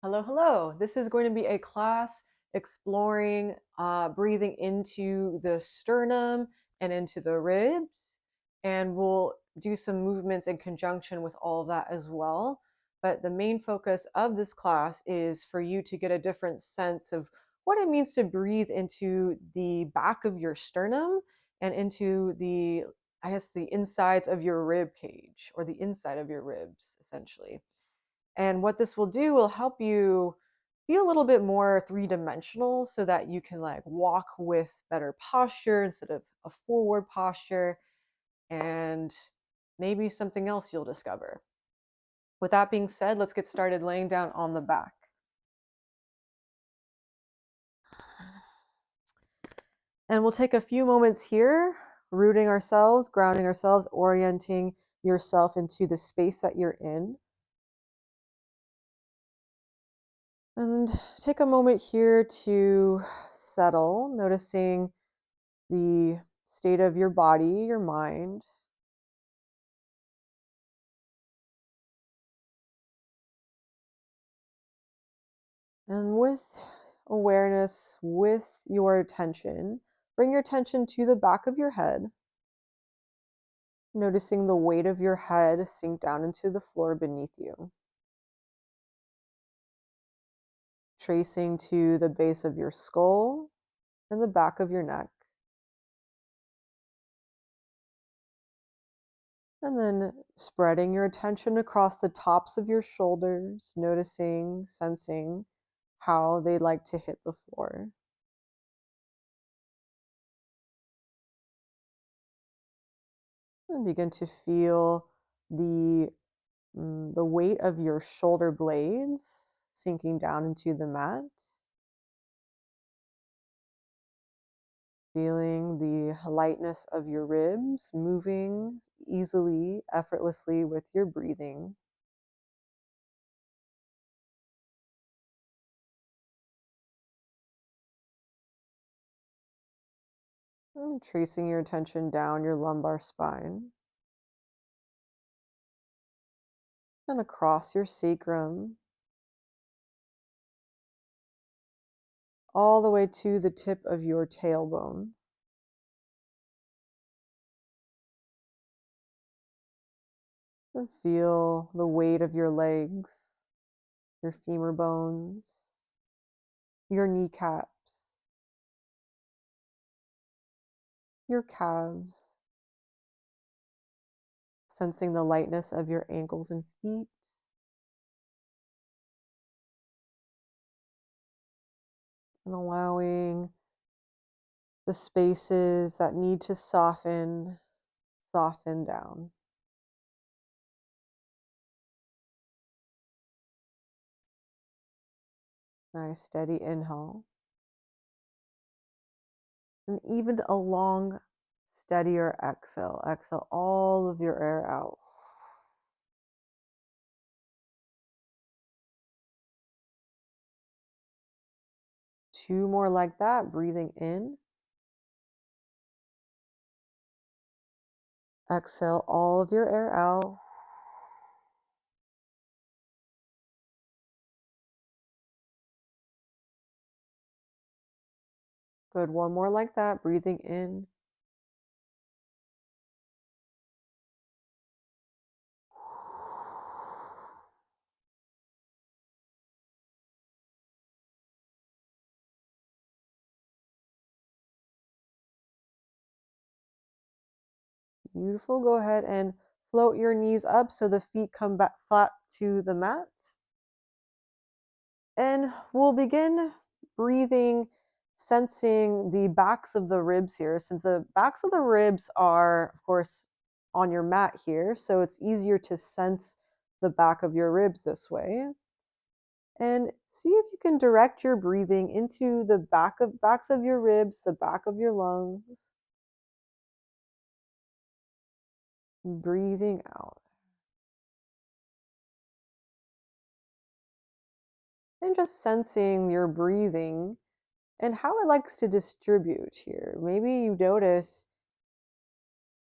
Hello, hello. This is going to be a class exploring breathing into the sternum and into the ribs. And we'll do some movements in conjunction with all of that as well. But the main focus of this class is for you to get a different sense of what it means to breathe into the back of your sternum and into the insides of your rib cage, or the inside of your ribs, essentially. And what this will do will help you be a little bit more three-dimensional so that you can like walk with better posture instead of a forward posture, and maybe something else you'll discover. With that being said, let's get started laying down on the back. And we'll take a few moments here, rooting ourselves, grounding ourselves, orienting yourself into the space that you're in. And take a moment here to settle, noticing the state of your body, your mind. And with awareness, with your attention, bring your attention to the back of your head, noticing the weight of your head sink down into the floor beneath you, tracing to the base of your skull and the back of your neck. And then spreading your attention across the tops of your shoulders, noticing, sensing how they like to hit the floor. And begin to feel the the weight of your shoulder blades sinking down into the mat. Feeling the lightness of your ribs moving easily, effortlessly with your breathing. And tracing your attention down your lumbar spine and across your sacrum, all the way to the tip of your tailbone. And feel the weight of your legs, your femur bones, your kneecaps, your calves, sensing the lightness of your ankles and feet, and allowing the spaces that need to soften down. Nice steady inhale, and even a long, steadier exhale. Exhale all of your air out. Two more like that, breathing in. Exhale all of your air out. Good, one more like that, breathing in. Beautiful, go ahead and float your knees up so the feet come back flat to the mat. And we'll begin breathing, sensing the backs of the ribs here, since the backs of the ribs are, of course, on your mat here, so it's easier to sense the back of your ribs this way. And see if you can direct your breathing into the backs of your ribs, the back of your lungs. Breathing out. And just sensing your breathing and how it likes to distribute here. Maybe you notice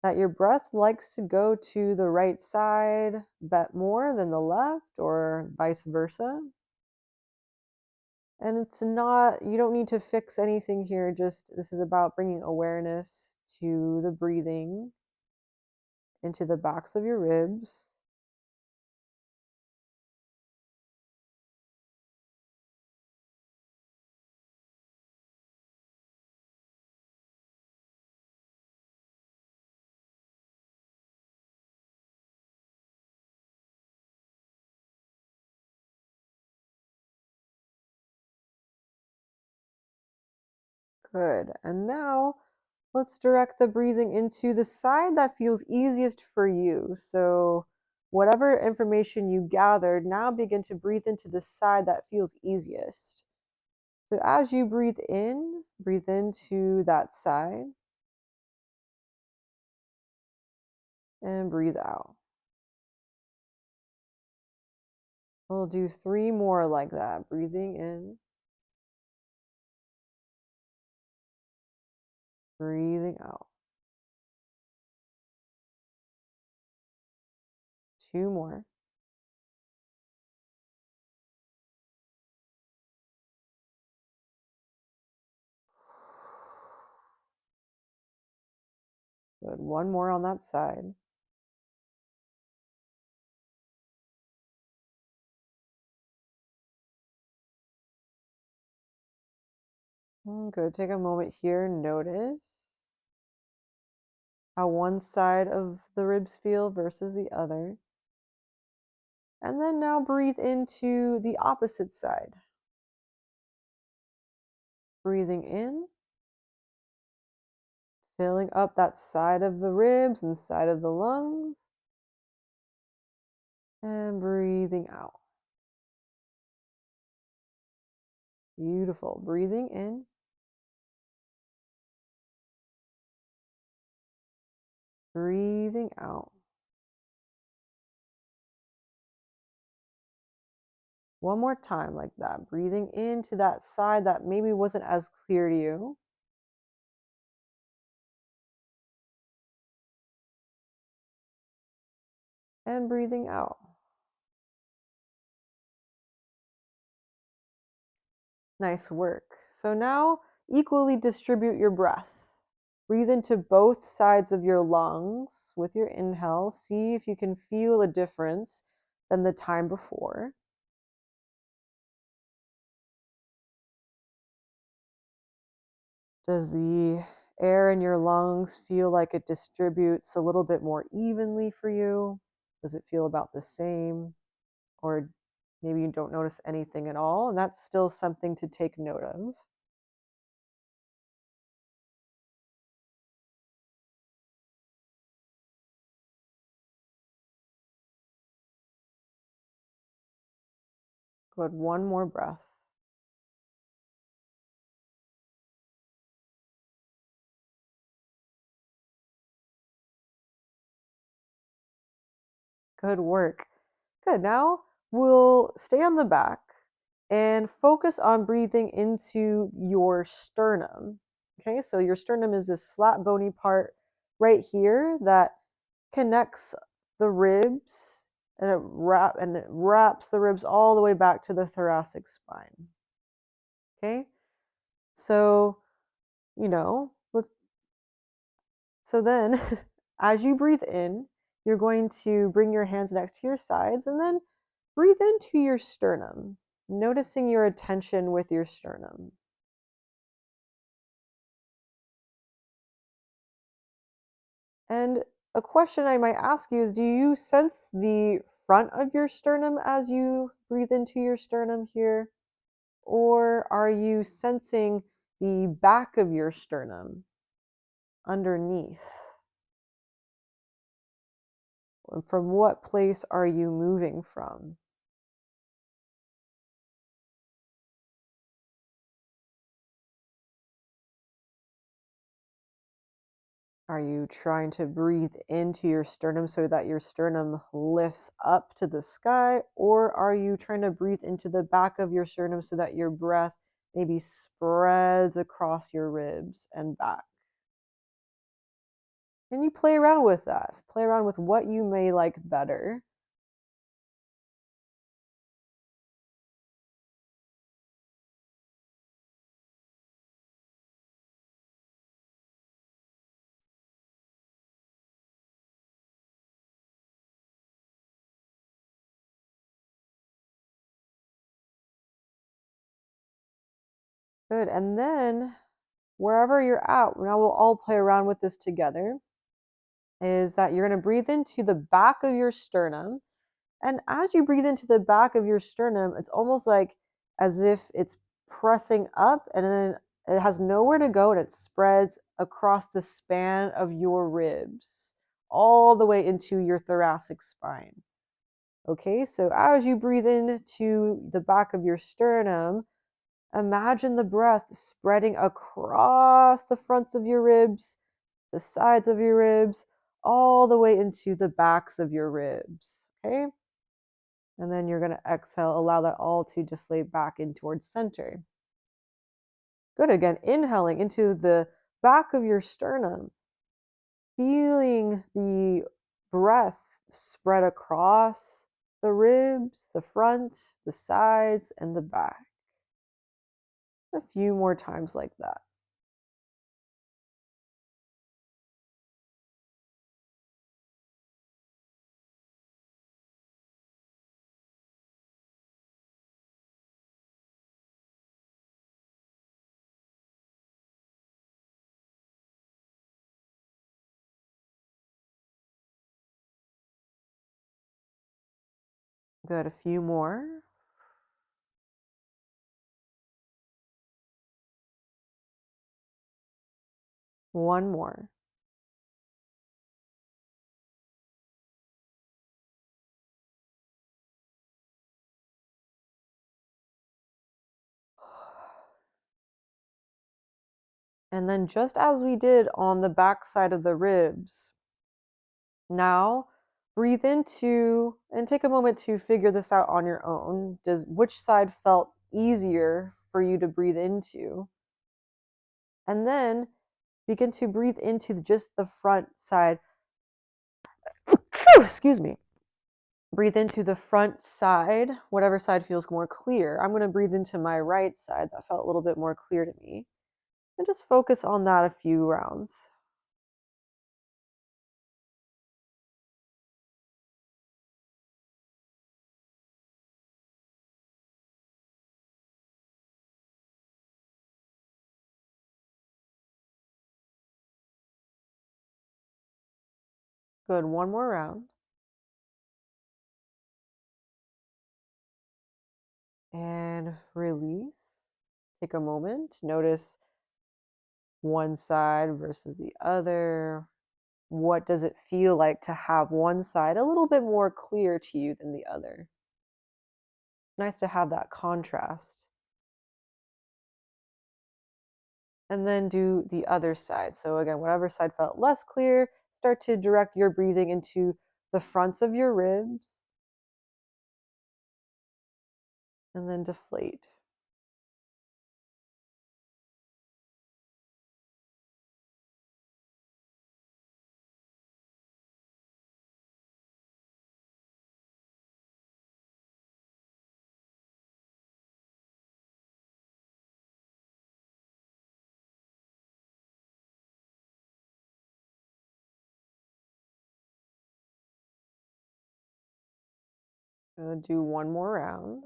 that your breath likes to go to the right side but more than the left, or vice versa. And it's not, you don't need to fix anything here. Just this is about bringing awareness to the breathing into the backs of your ribs. Good. And now let's direct the breathing into the side that feels easiest for you. So, whatever information you gathered, now begin to breathe into the side that feels easiest. So, as you breathe into that side and breathe out. We'll do 3 more like that. Breathing in, breathing out. 2 more. Good. 1 more on that side. Good. Take a moment here and notice how one side of the ribs feel versus the other. And then now breathe into the opposite side. Breathing in, filling up that side of the ribs and side of the lungs. And breathing out. Beautiful. Breathing in, breathing out. One more time like that. Breathing into that side that maybe wasn't as clear to you. And breathing out. Nice work. So now equally distribute your breath. Breathe into both sides of your lungs with your inhale. See if you can feel a difference than the time before. Does the air in your lungs feel like it distributes a little bit more evenly for you? Does it feel about the same? Or maybe you don't notice anything at all, and that's still something to take note of. Good. 1 more breath. Good work. Good. Now we'll stay on the back and focus on breathing into your sternum. Okay, so your sternum is this flat, bony part right here that connects the ribs and it wraps the ribs all the way back to the thoracic spine. Okay, so you know, so then as you breathe in, you're going to bring your hands next to your sides and then breathe into your sternum, noticing your attention with your sternum. And a question I might ask you is, do you sense the front of your sternum as you breathe into your sternum here? Or are you sensing the back of your sternum underneath? From what place are you moving from? Are you trying to breathe into your sternum so that your sternum lifts up to the sky? Or are you trying to breathe into the back of your sternum so that your breath maybe spreads across your ribs and back? And you play around with that. Play around with what you may like better. Good. And then wherever you're at, now we'll all play around with this together, is that you're going to breathe into the back of your sternum. And as you breathe into the back of your sternum, it's almost like as if it's pressing up and then it has nowhere to go and it spreads across the span of your ribs all the way into your thoracic spine. Okay, so as you breathe into the back of your sternum, imagine the breath spreading across the fronts of your ribs, the sides of your ribs, all the way into the backs of your ribs. Okay, and then you're going to exhale, allow that all to deflate back in towards center. Good. Again, inhaling into the back of your sternum, feeling the breath spread across the ribs, the front, the sides, and the back. A few more times like that. Good. A few more. One more. And then just as we did on the back side of the ribs, now breathe into and take a moment to figure this out on your own. Does which side felt easier for you to breathe into? And then begin to breathe into just the front side. Excuse me. Breathe into the front side, whatever side feels more clear. I'm going to breathe into my right side. That felt a little bit more clear to me. And just focus on that a few rounds. Good. One more round. And release. Take a moment. Notice one side versus the other. What does it feel like to have one side a little bit more clear to you than the other? Nice to have that contrast. And then do the other side. So again, whatever side felt less clear, start to direct your breathing into the fronts of your ribs and then deflate. Do one more round.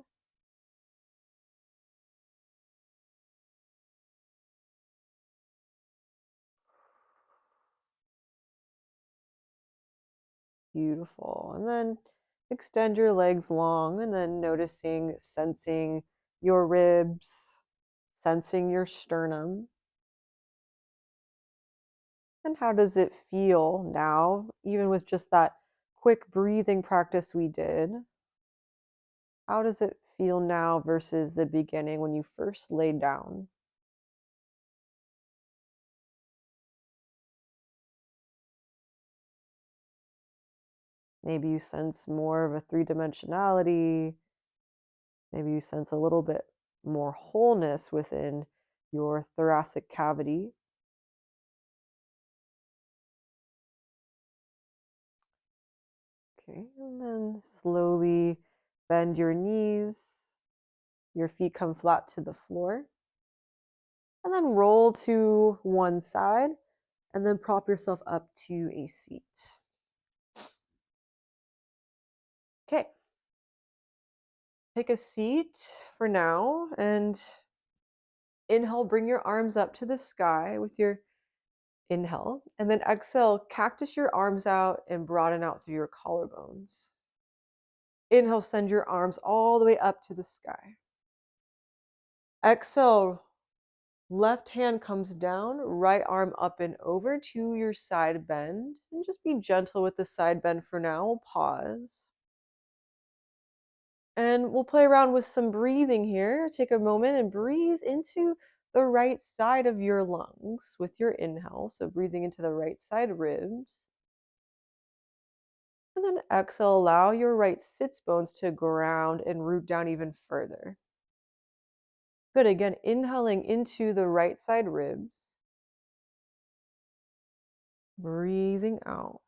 Beautiful. And then extend your legs long and then noticing, sensing your ribs, sensing your sternum. And how does it feel now, even with just that quick breathing practice we did? How does it feel now versus the beginning when you first laid down? Maybe you sense more of a three-dimensionality. Maybe you sense a little bit more wholeness within your thoracic cavity. Okay, and then slowly bend your knees. Your feet come flat to the floor. And then roll to one side and then prop yourself up to a seat. Okay, take a seat for now. And Inhale, bring your arms up to the sky with your inhale. And then exhale, cactus your arms out and broaden out through your collarbones. Inhale, send your arms all the way up to the sky. Exhale, left hand comes down, right arm up and over to your side bend. And just be gentle with the side bend for now. We'll pause. And we'll play around with some breathing here. Take a moment and breathe into the right side of your lungs with your inhale. So breathing into the right side ribs. And then exhale, allow your right sits bones to ground and root down even further. Good, again, inhaling into the right side ribs. Breathing out.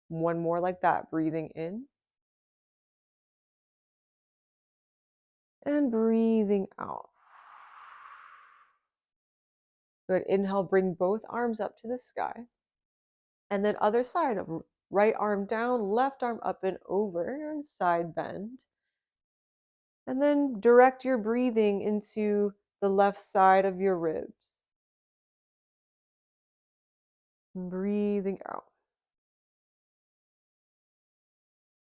One more like that, breathing in. And breathing out. Good, inhale, bring both arms up to the sky. And then other side, of right arm down, left arm up and over, and side bend. And then direct your breathing into the left side of your ribs. Breathing out.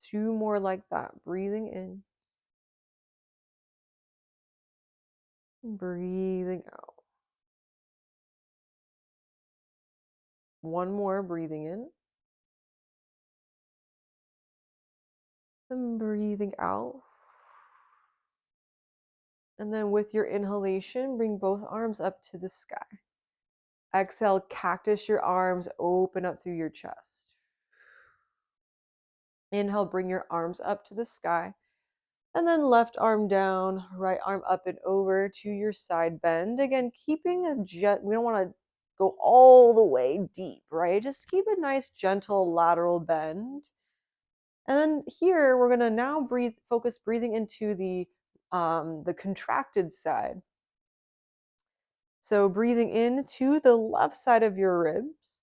Two more like that, breathing in. Breathing out. One more, breathing in. And breathing out. And then with your inhalation, bring both arms up to the sky. Exhale, cactus your arms, open up through your chest. Inhale, bring your arms up to the sky. And then left arm down, right arm up and over to your side bend. Again, keeping a we don't want to go all the way deep, right? Just keep a nice gentle lateral bend. And then here we're gonna now focus breathing into the contracted side. So breathing in to the left side of your ribs.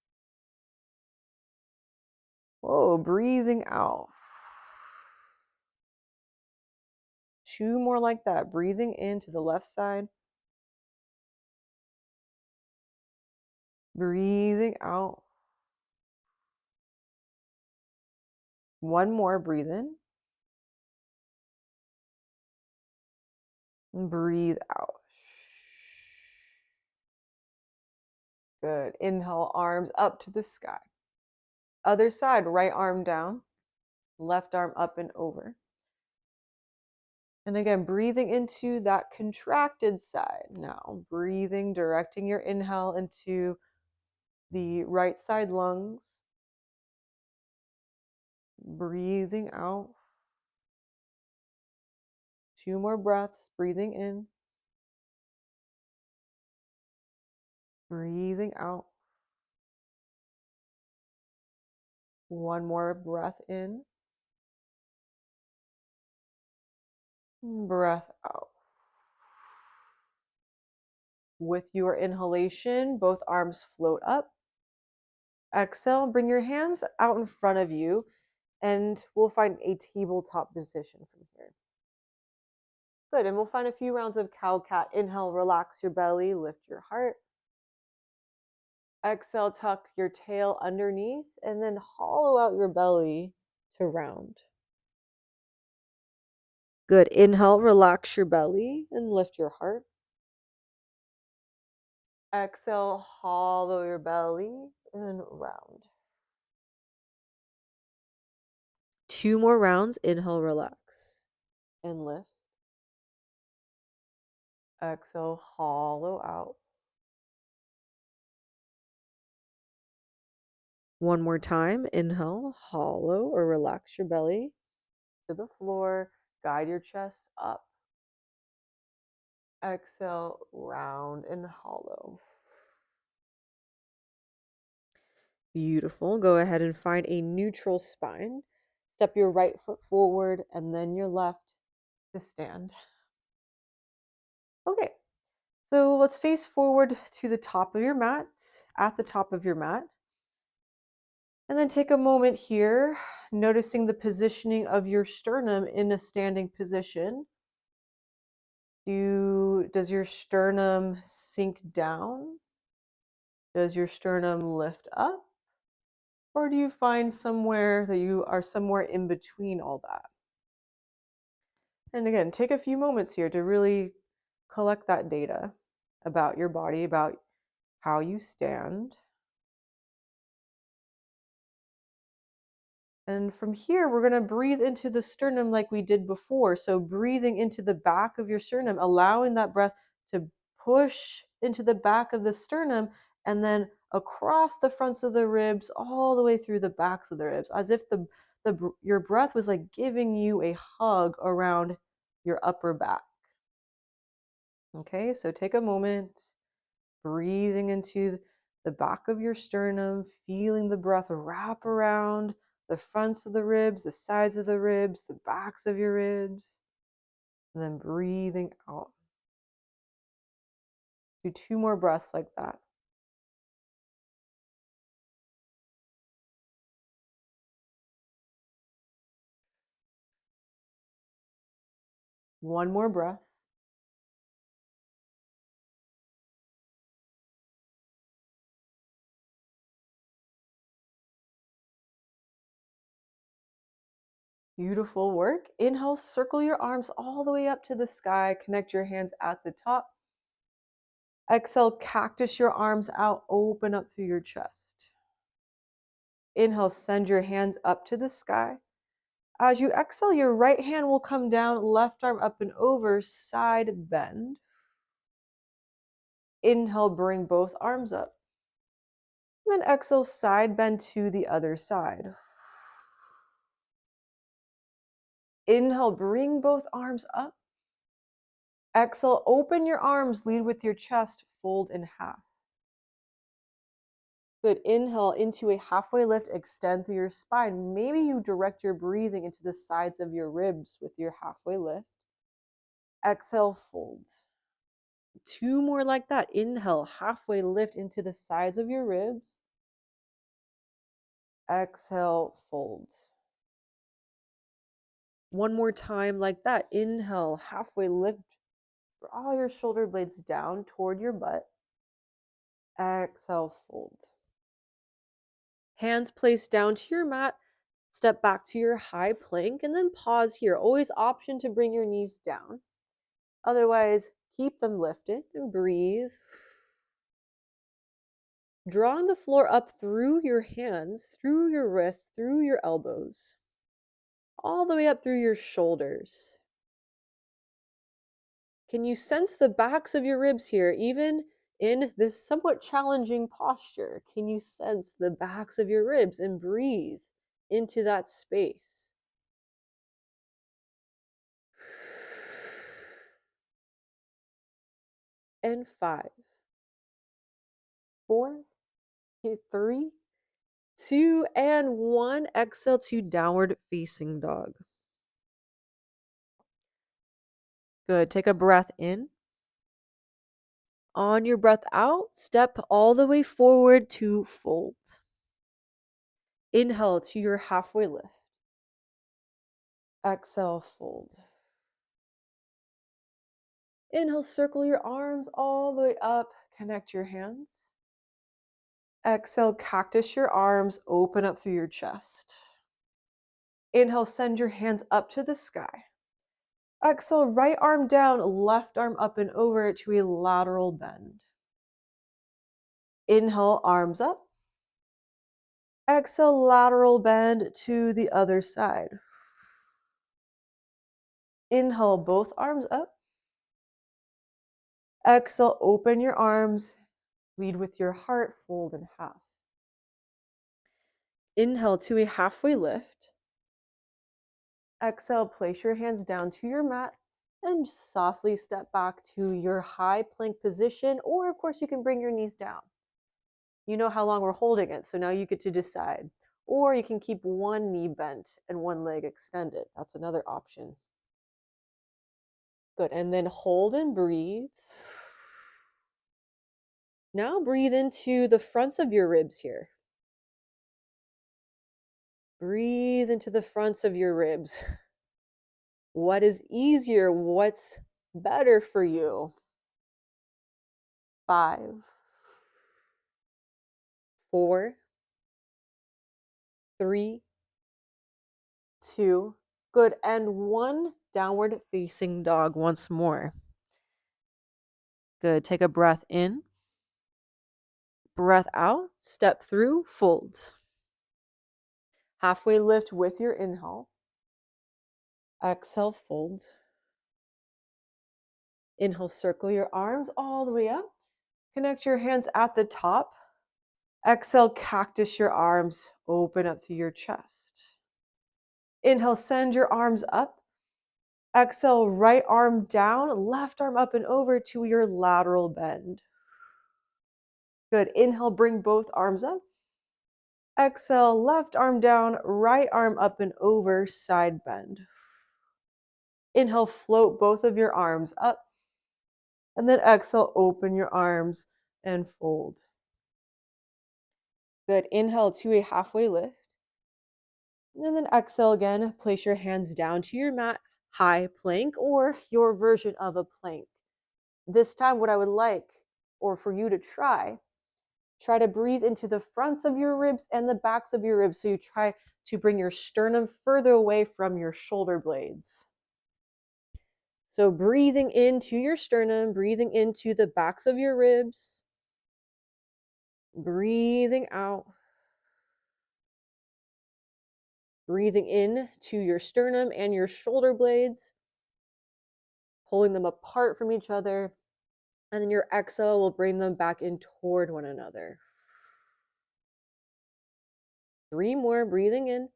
Whoa, breathing out. Two more like that. Breathing into the left side. Breathing out. One more, breathe in. And breathe out. Good. Inhale, arms up to the sky. Other side, right arm down, left arm up and over. And again, breathing into that contracted side. Now, breathing, directing your inhale into the right side lungs. Breathing out. Two more breaths, breathing in. Breathing out. One more breath in. Breath out. With your inhalation, both arms float up. Exhale, bring your hands out in front of you, and we'll find a tabletop position from here. Good, and we'll find a few rounds of cow-cat. Inhale, relax your belly, lift your heart. Exhale, tuck your tail underneath, and then hollow out your belly to round. Good, inhale, relax your belly, and lift your heart. Exhale, hollow your belly, and round. Two more rounds, inhale, relax, and lift. Exhale, hollow out. One more time, inhale, hollow or relax your belly to the floor, guide your chest up. Exhale, round and hollow. Beautiful. Go ahead and find a neutral spine. Step your right foot forward and then your left to stand. Okay, so let's face forward to the top of your mat, at the top of your mat. And then take a moment here, noticing the positioning of your sternum in a standing position. Does your sternum sink down? Does your sternum lift up? Or do you find somewhere that you are somewhere in between all that? And again, take a few moments here to really collect that data about your body, about how you stand. And from here, we're going to breathe into the sternum like we did before. So, breathing into the back of your sternum, allowing that breath to push into the back of the sternum and then across the fronts of the ribs, all the way through the backs of the ribs, as if your breath was like giving you a hug around your upper back. Okay, so take a moment, breathing into the back of your sternum, feeling the breath wrap around the fronts of the ribs, the sides of the ribs, the backs of your ribs, and then breathing out. Do 2 more breaths like that. One more breath. Beautiful work. Inhale, circle your arms all the way up to the sky. Connect your hands at the top. Exhale, cactus your arms out, open up through your chest. Inhale, send your hands up to the sky. As you exhale, your right hand will come down, left arm up and over, side bend. Inhale, bring both arms up. Then exhale, side bend to the other side. Inhale, bring both arms up. Exhale, open your arms, lead with your chest, fold in half. Good. Inhale into a halfway lift, extend through your spine. Maybe you direct your breathing into the sides of your ribs with your halfway lift. Exhale, fold. 2 more like that. Inhale, halfway lift into the sides of your ribs. Exhale, fold. 1 more time like that. Inhale, halfway lift. Draw your shoulder blades down toward your butt. Exhale, fold. Hands placed down to your mat. Step back to your high plank and then pause here. Always option to bring your knees down. Otherwise, keep them lifted and breathe. Drawing the floor up through your hands, through your wrists, through your elbows, all the way up through your shoulders. Can you sense the backs of your ribs here, even in this somewhat challenging posture? Can you sense the backs of your ribs and breathe into that space? And 5, 4, 3, 2, and 1. Exhale to downward facing dog. Good. Take a breath in. On your breath out, step all the way forward to fold. Inhale to your halfway lift. Exhale, fold. Inhale, circle your arms all the way up. Connect your hands. Exhale, cactus your arms, open up through your chest. Inhale, send your hands up to the sky. Exhale, right arm down, left arm up and over to a lateral bend. Inhale, arms up. Exhale, lateral bend to the other side. Inhale, both arms up. Exhale, open your arms. Lead with your heart, fold in half. Inhale to a halfway lift. Exhale, place your hands down to your mat and softly step back to your high plank position, or of course you can bring your knees down. You know how long we're holding it, so now you get to decide. Or you can keep one knee bent and one leg extended. That's another option. Good, and then hold and breathe. Now breathe into the fronts of your ribs here. Breathe into the fronts of your ribs. What is easier? What's Better for you. 5, 4, 3, 2. Good. And 1. Downward facing dog once more. Good. Take a breath in. Breath out. Step through. Fold. Halfway lift with your inhale. Exhale, fold. Inhale, circle your arms all the way up. Connect your hands at the top. Exhale, cactus your arms. Open up through your chest. Inhale, send your arms up. Exhale, right arm down, left arm up and over to your lateral bend. Good. Inhale, bring both arms up. Exhale, left arm down, right arm up and over, side bend. Inhale, float both of your arms up. And then exhale, open your arms and fold. Good. Inhale to a halfway lift. And then exhale again. Place your hands down to your mat, high plank or your version of a plank. This time, what I would like, or for you to try to breathe into the fronts of your ribs and the backs of your ribs. So you try to bring your sternum further away from your shoulder blades. So breathing into your sternum, breathing into the backs of your ribs, breathing out. Breathing in to your sternum and your shoulder blades, pulling them apart from each other. And then your exhale will bring them back in toward one another. 3 more, breathing in,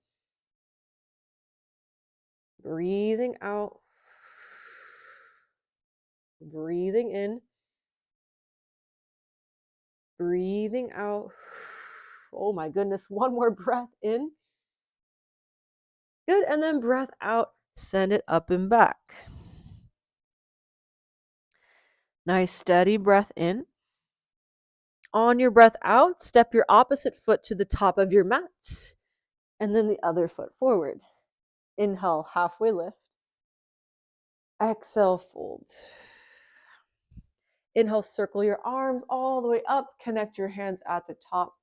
breathing out, breathing in, breathing out. Oh my goodness, 1 more breath in. Good, and then breath out, send it up and back. Nice steady breath in. On your breath out, step your opposite foot to the top of your mat, and then the other foot forward. Inhale, halfway lift. Exhale, fold. Inhale, circle your arms all the way up. Connect your hands at the top.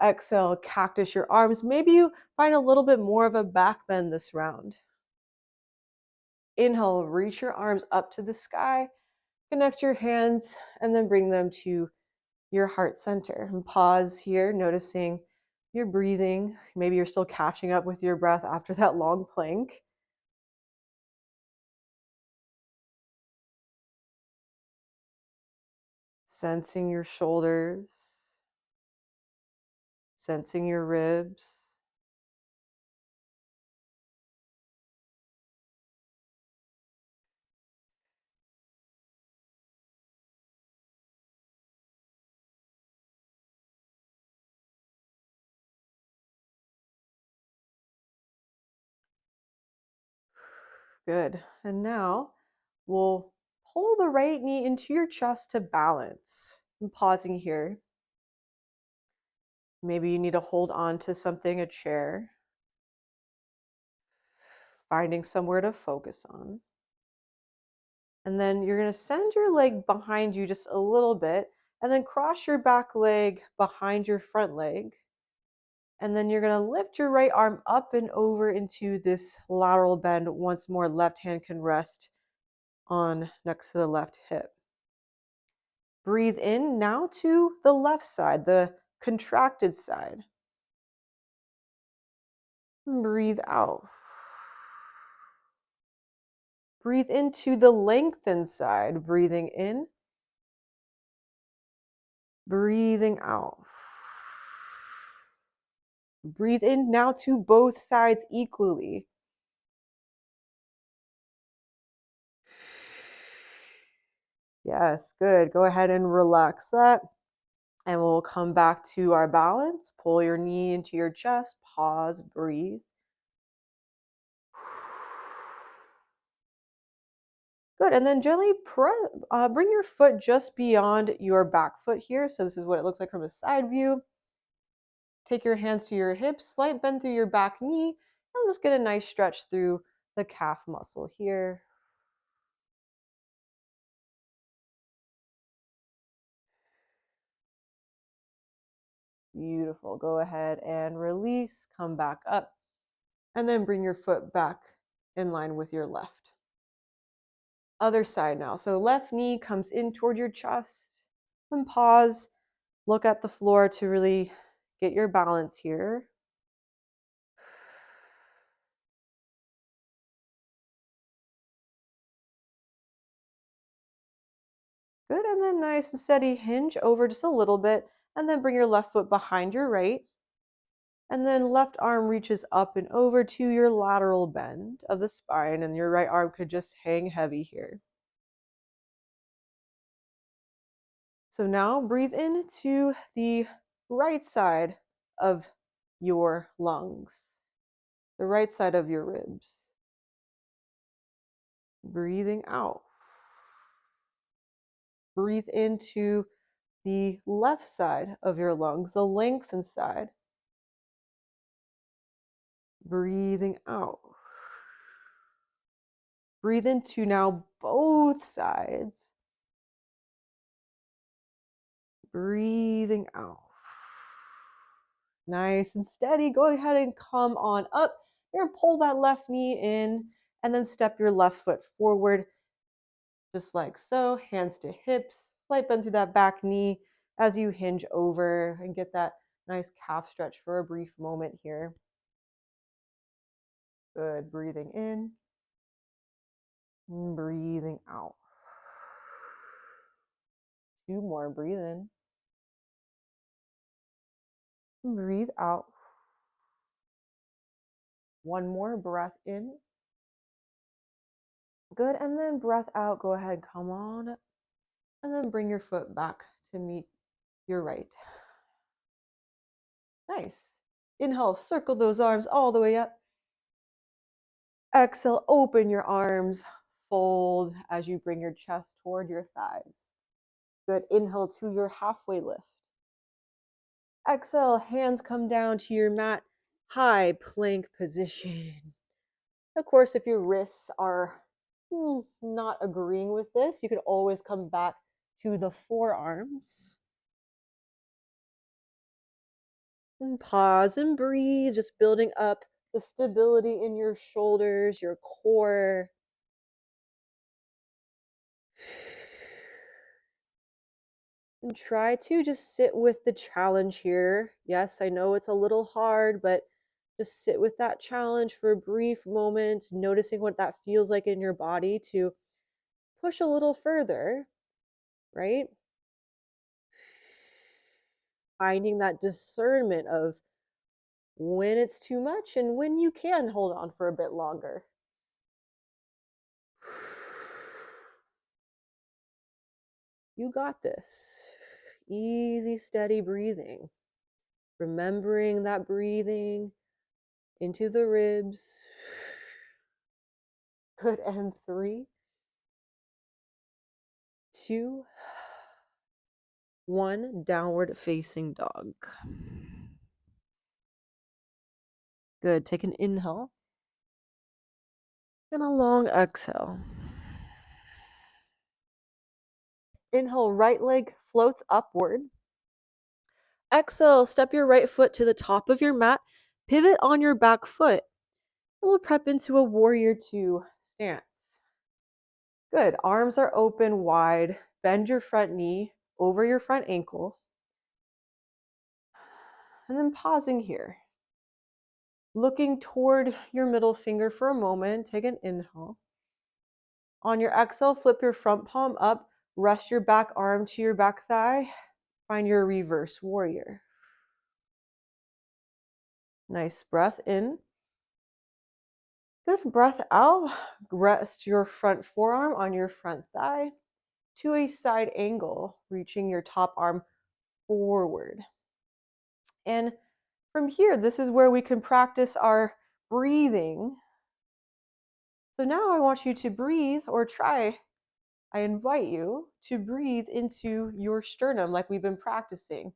Exhale, cactus your arms. Maybe you find a little bit more of a back bend this round. Inhale, reach your arms up to the sky. Connect your hands and then bring them to your heart center. And pause here, noticing your breathing. Maybe you're still catching up with your breath after that long plank. Sensing your shoulders, sensing your ribs. Good. And now we'll pull the right knee into your chest to balance. I'm pausing here. Maybe you need to hold on to something, a chair, finding somewhere to focus on. And then you're going to send your leg behind you just a little bit, and then cross your back leg behind your front leg. And then you're going to lift your right arm up and over into this lateral bend. Once more, left hand can rest on next to the left hip. Breathe in now to the left side, the contracted side. Breathe out. Breathe into the lengthened side, breathing in, breathing out. Breathe in now to both sides equally. Yes, good. Go ahead and relax that. And we'll come back to our balance. Pull your knee into your chest, pause, breathe. Good, and then gently bring your foot just beyond your back foot here. So this is what it looks like from a side view. Take your hands to your hips, slight bend through your back knee, and just get a nice stretch through the calf muscle here. Beautiful. Go ahead and release, come back up, and then bring your foot back in line with your left. Other side now. So left knee comes in toward your chest, and pause. Look at the floor to really get your balance here. Good, and then nice and steady, hinge over just a little bit, and then bring your left foot behind your right. And then left arm reaches up and over to your lateral bend of the spine, and your right arm could just hang heavy here. So now breathe into the right side of your lungs, the right side of your ribs. Breathing out. Breathe into the left side of your lungs, the lengthened side. Breathing out. Breathe into now both sides. Breathing out. Nice and steady. Go ahead and come on up. You're gonna pull that left knee in and then step your left foot forward, just like so. Hands to hips. Slight bend through that back knee as you hinge over and get that nice calf stretch for a brief moment here. Good. Breathing in. And breathing out. Two more. Breathe in. And breathe out. One more breath in. Good, and then breath out. Go ahead, come on up, and then bring your foot back to meet your right. Nice. Inhale, circle those arms all the way up. Exhale, open your arms, fold as you bring your chest toward your thighs. Good, inhale to your halfway lift. Exhale, hands come down to your mat, high plank position. Of course, if your wrists are not agreeing with this, you could always come back to the forearms. And pause and breathe, just building up the stability in your shoulders, your core. And try to just sit with the challenge here. Yes, I know it's a little hard, but just sit with that challenge for a brief moment, noticing what that feels like in your body to push a little further, right? Finding that discernment of when it's too much and when you can hold on for a bit longer. You got this. Easy, steady breathing. Remembering that breathing into the ribs. Good, and 3, 2, 1, downward facing dog. Good, take an inhale and a long exhale. Inhale, right leg floats upward. Exhale, step your right foot to the top of your mat, pivot on your back foot, and we'll prep into a warrior 2 stance. Good, arms are open wide, bend your front knee over your front ankle, and then pausing here. Looking toward your middle finger for a moment, take an inhale. On your exhale, flip your front palm up, rest your back arm to your back thigh, find your reverse warrior. Nice breath in. Good breath out. Rest your front forearm on your front thigh to a side angle, reaching your top arm forward. And from here, this is where we can practice our breathing. So now I want you to breathe or try. I invite you to breathe into your sternum like we've been practicing.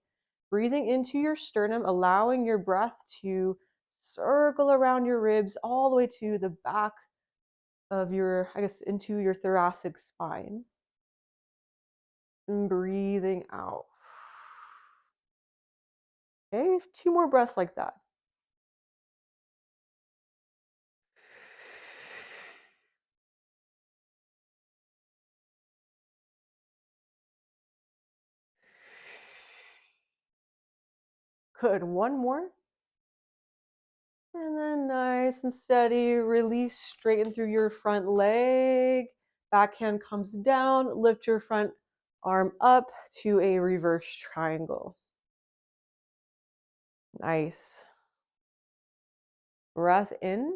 Breathing into your sternum, allowing your breath to circle around your ribs all the way to the back of your, into your thoracic spine. And breathing out. Okay, 2 more breaths like that. Good, one more. And then nice and steady, release, straighten through your front leg. Backhand comes down, lift your front arm up to a reverse triangle. Nice. Breath in.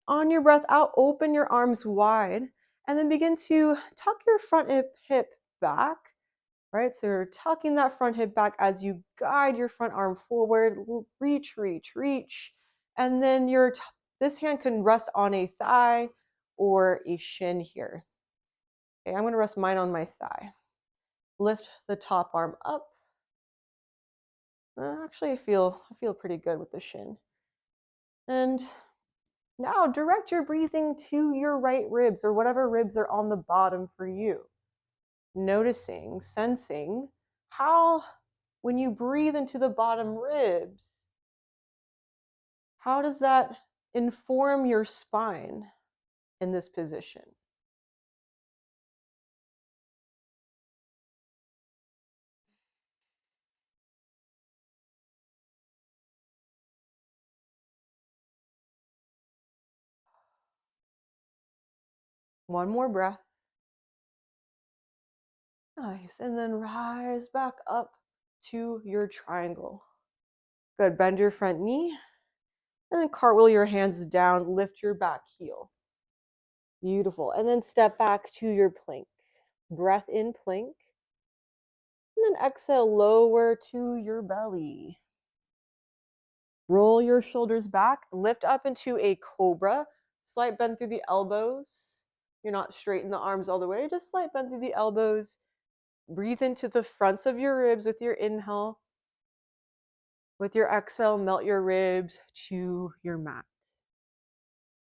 On your breath out, open your arms wide and then begin to tuck your front hip back, right? So you're tucking that front hip back as you guide your front arm forward, reach, reach, reach. And then this hand can rest on a thigh or a shin here. Okay, I'm going to rest mine on my thigh. Lift the top arm up. Actually, I feel pretty good with the shin. And now direct your breathing to your right ribs or whatever ribs are on the bottom for you. Noticing, sensing how, when you breathe into the bottom ribs, how does that inform your spine in this position? One more breath. Nice. And then rise back up to your triangle. Good. Bend your front knee. And then cartwheel your hands down. Lift your back heel. Beautiful. And then step back to your plank. Breath in, plank. And then exhale, lower to your belly. Roll your shoulders back, lift up into a cobra, slight bend through the elbows. You're not straighten the arms all the way, just slight bend through the elbows. Breathe into the fronts of your ribs with your inhale. With your exhale, melt your ribs to your mat.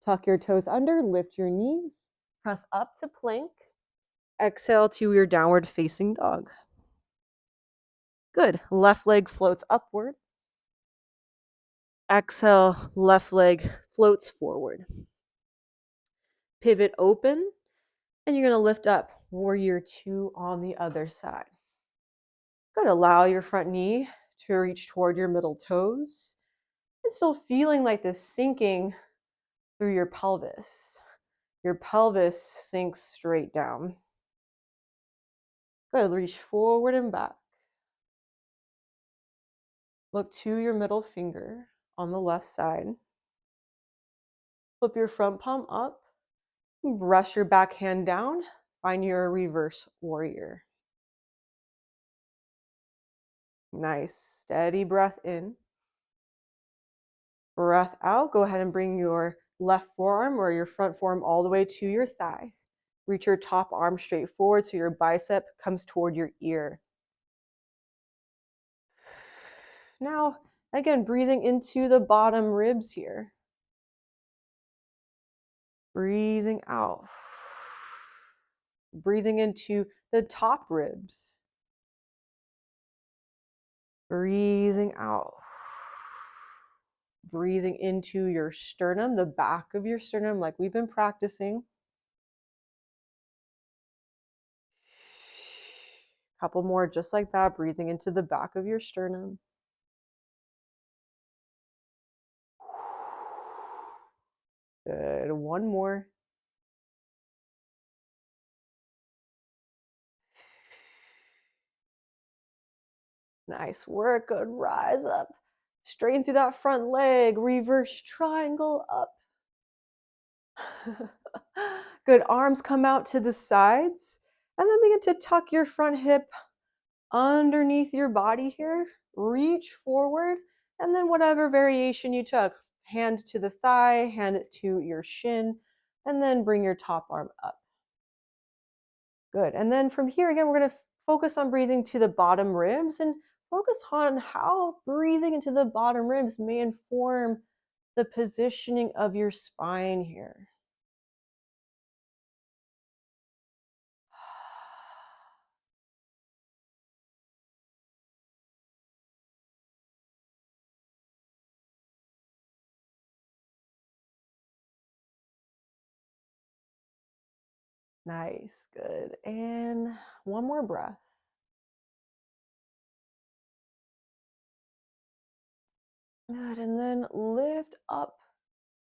Tuck your toes under, lift your knees, press up to plank. Exhale to your downward facing dog. Good. Left leg floats upward. Exhale, left leg floats forward. Pivot open, and you're going to lift up warrior two on the other side. Good. Allow your front knee to reach toward your middle toes and still feeling like this sinking through your pelvis. Your pelvis sinks straight down. Good. Reach forward and back. Look to your middle finger on the left side. Flip your front palm up. Brush your back hand down. Find your reverse warrior. Nice. Steady breath in. Breath out. Go ahead and bring your left forearm or your front forearm all the way to your thigh. Reach your top arm straight forward so your bicep comes toward your ear. Now, again, breathing into the bottom ribs here. Breathing out. Breathing into the top ribs. Breathing out. Breathing into your sternum, the back of your sternum, like we've been practicing. Couple more just like that, breathing into the back of your sternum. Good. One more. Nice work. Good. Rise up. Straighten through that front leg. Reverse triangle up. Good. Arms come out to the sides. And then begin to tuck your front hip underneath your body here. Reach forward. And then whatever variation you took, hand to the thigh, hand it to your shin, and then bring your top arm up. Good. And then from here, again, we're going to focus on breathing to the bottom ribs and focus on how breathing into the bottom ribs may inform the positioning of your spine here. Nice, good. And one more breath. Good, and then lift up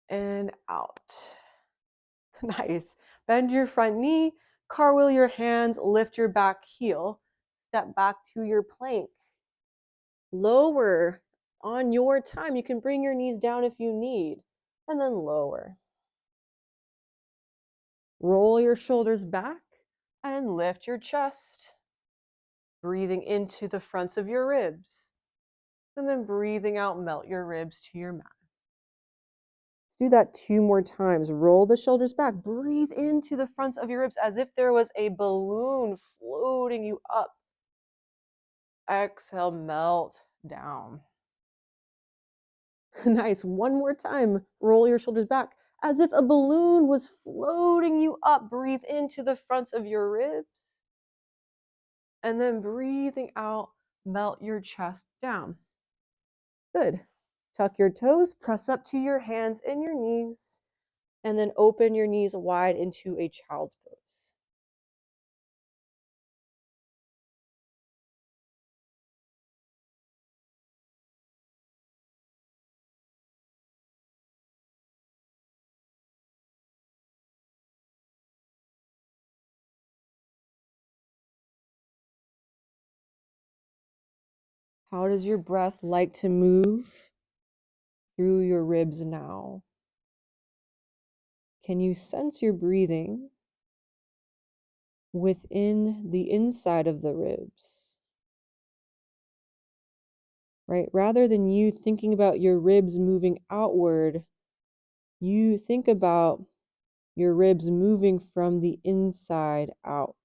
and out. Nice. Bend your front knee, cartwheel your hands, lift your back heel, step back to your plank. Lower on your time. You can bring your knees down if you need, and then lower. Roll your shoulders back and lift your chest. Breathing into the fronts of your ribs, and then breathing out, melt your ribs to your mat. Let's do that 2 more times. Roll the shoulders back. Breathe into the fronts of your ribs as if there was a balloon floating you up. Exhale, melt down. Nice. One more time. Roll your shoulders back as if a balloon was floating you up. Breathe into the fronts of your ribs. And then breathing out, melt your chest down. Good. Tuck your toes, press up to your hands and your knees, and then open your knees wide into a child's pose. How does your breath like to move through your ribs now? Can you sense your breathing within the inside of the ribs? Right? Rather than you thinking about your ribs moving outward, you think about your ribs moving from the inside out.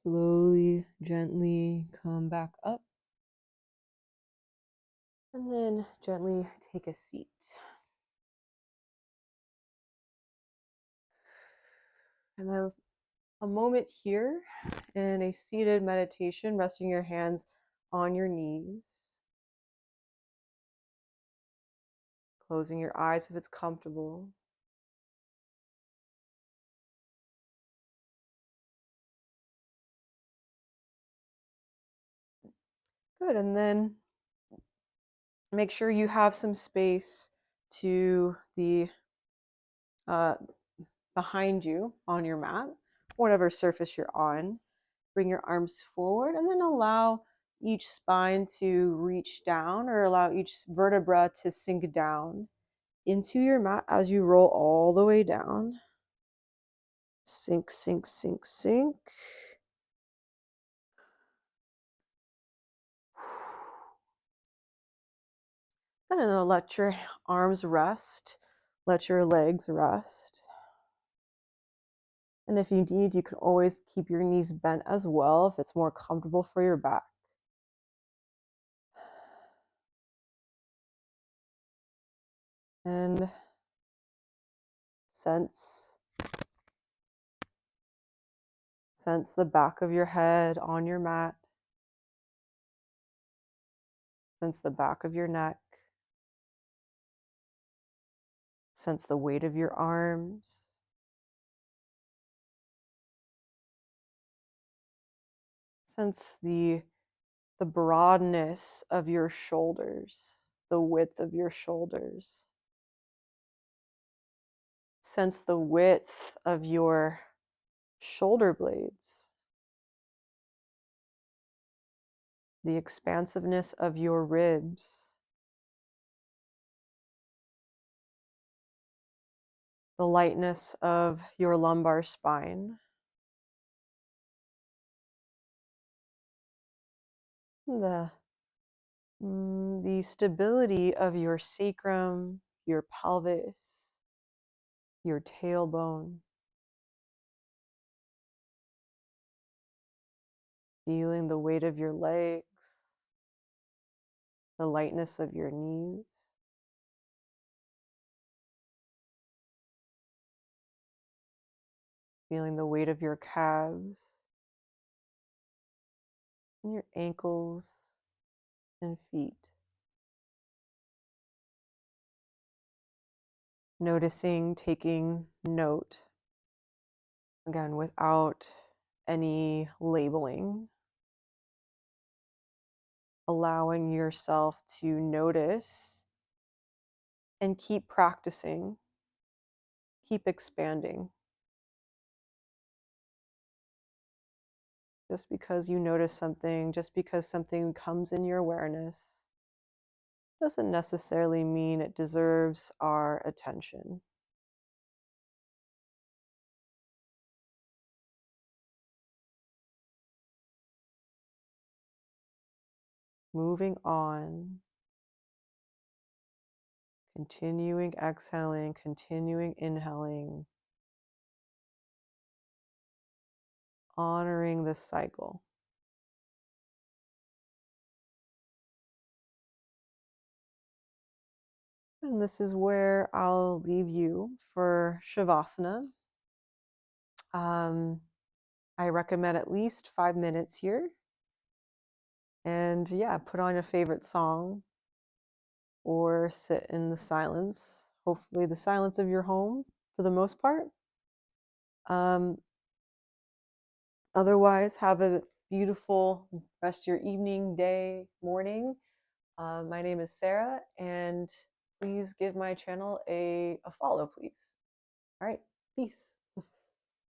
Slowly, gently come back up. And then gently take a seat. And then a moment here in a seated meditation, resting your hands on your knees. Closing your eyes if it's comfortable. Good, and then make sure you have some space to the behind you on your mat, whatever surface you're on. Bring your arms forward and then allow each spine to reach down, or allow each vertebra to sink down into your mat as you roll all the way down. Sink, sink, sink, sink. And then let your arms rest. Let your legs rest. And if you need, you can always keep your knees bent as well if it's more comfortable for your back. And sense the back of your head on your mat. Sense the back of your neck. Sense the weight of your arms. Sense the broadness of your shoulders, the width of your shoulders. Sense the width of your shoulder blades, the expansiveness of your ribs, the lightness of your lumbar spine, the stability of your sacrum, your pelvis, your tailbone. Feeling the weight of your legs, the lightness of your knees. Feeling the weight of your calves and your ankles and feet. Noticing, taking note, again, without any labeling. Allowing yourself to notice and keep practicing, keep expanding. Just because you notice something, just because something comes in your awareness, doesn't necessarily mean it deserves our attention. Moving on, continuing exhaling, continuing inhaling, honoring this cycle. And this is where I'll leave you for Shavasana. I recommend at least 5 minutes here. And yeah, put on a favorite song or sit in the silence, hopefully the silence of your home for the most part. Um, Otherwise, have a beautiful rest of your evening, day, morning. My name is Sarah, and please give my channel a follow, please. All right, peace.